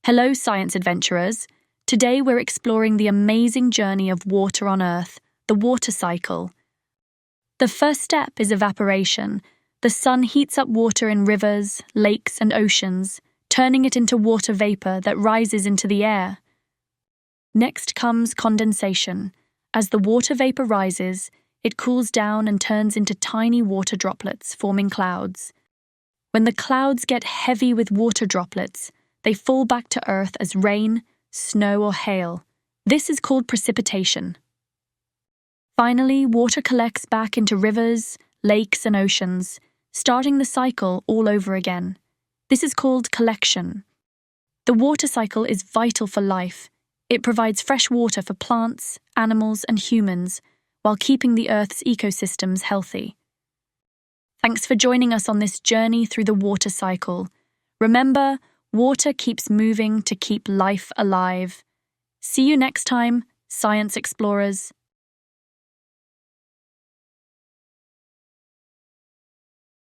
Hello, science adventurers. Today we're exploring the amazing journey of water on Earth, the water cycle. The first step is evaporation. The sun heats up water in rivers, lakes, and oceans, turning it into water vapor that rises into the air. Next comes condensation. As the water vapor rises, it cools down and turns into tiny water droplets, forming clouds. When the clouds get heavy with water droplets, they fall back to Earth as rain, snow, or hail. This is called precipitation. Finally, water collects back into rivers, lakes, and oceans, starting the cycle all over again. This is called collection. The water cycle is vital for life. It provides fresh water for plants, animals, and humans, while keeping the Earth's ecosystems healthy. Thanks for joining us on this journey through the water cycle. Remember, water keeps moving to keep life alive. See you next time, science explorers.